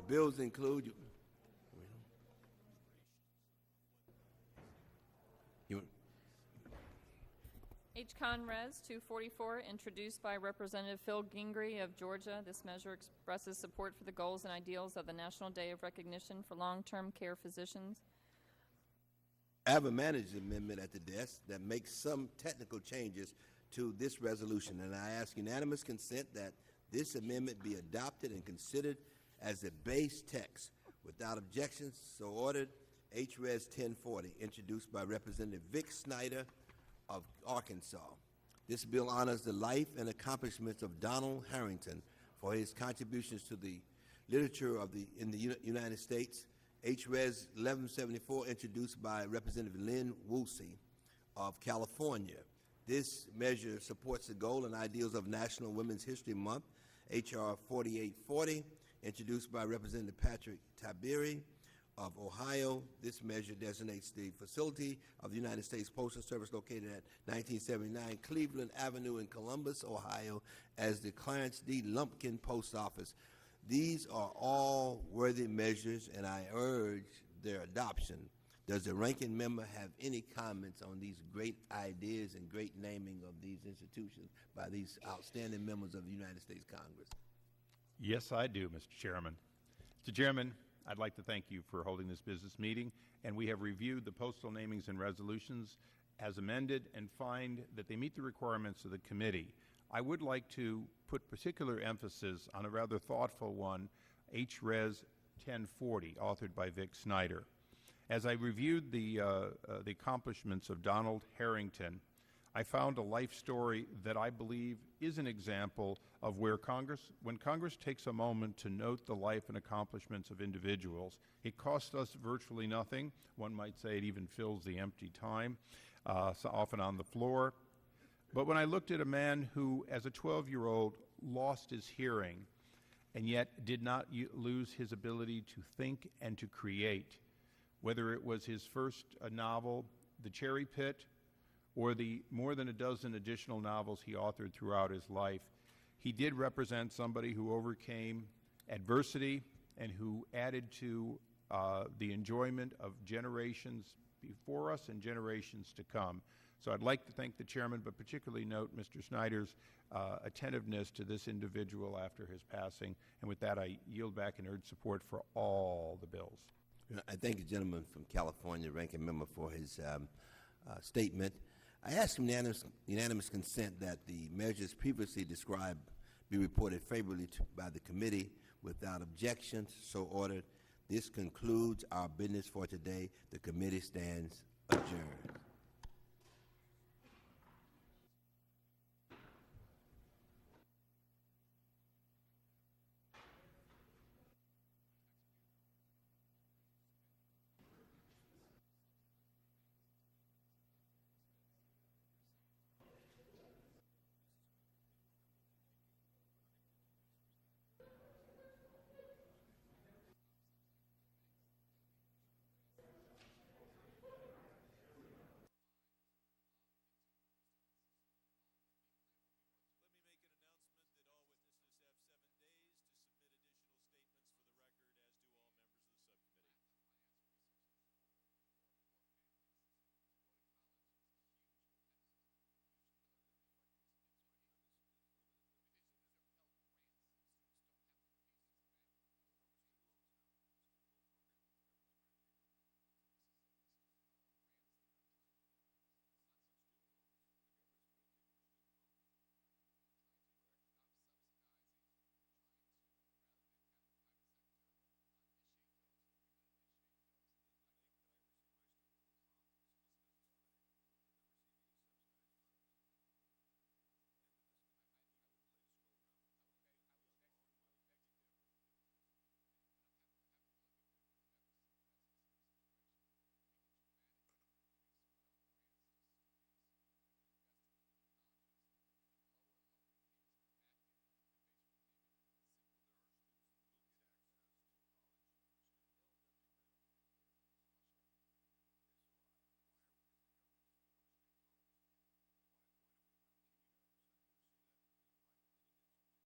bills include. H. Con Res. 244, introduced by Representative Phil Gingrey of Georgia. This measure expresses support for the goals and ideals of the National Day of Recognition for Long-Term Care Physicians. I have a manager's amendment at the desk that makes some technical changes to this resolution, and I ask unanimous consent that this amendment be adopted and considered as a base text. Without objections, so ordered. H-Res 1040, introduced by Representative Vic Snyder of Arkansas. This bill honors the life and accomplishments of Donald Harrington for his contributions to the literature in the United States. H-Res 1174, introduced by Representative Lynn Woolsey of California. This measure supports the goal and ideals of National Women's History Month. H.R. 4840, introduced by Representative Patrick Tabiri of Ohio. This measure designates the facility of the United States Postal Service located at 1979 Cleveland Avenue in Columbus, Ohio, as the Clarence D. Lumpkin Post Office. These are all worthy measures, and I urge their adoption. Does the ranking member have any comments on these great ideas and great naming of these institutions by these outstanding members of the United States Congress? Yes, I do, Mr. Chairman. Mr. Chairman, I'd like to thank you for holding this business meeting, and we have reviewed the postal namings and resolutions as amended and find that they meet the requirements of the committee. I would like to put particular emphasis on a rather thoughtful one, H-Res 1040, authored by Vic Snyder. As I reviewed the accomplishments of Donald Harrington, I found a life story that I believe is an example of where when Congress takes a moment to note the life and accomplishments of individuals, it costs us virtually nothing. One might say it even fills the empty time, so often on the floor. But when I looked at a man who, as a 12-year-old, lost his hearing and yet did not lose his ability to think and to create, whether it was his first novel, The Cherry Pit, or the more than a dozen additional novels he authored throughout his life, he did represent somebody who overcame adversity and who added to the enjoyment of generations before us and generations to come. So I'd like to thank the chairman, but particularly note Mr. Snyder's attentiveness to this individual after his passing. And with that, I yield back and urge support for all the bills. I thank the gentleman from California, ranking member, for his statement. I ask unanimous consent that the measures previously described be reported favorably by the committee without objections. So ordered. This concludes our business for today. The committee stands adjourned.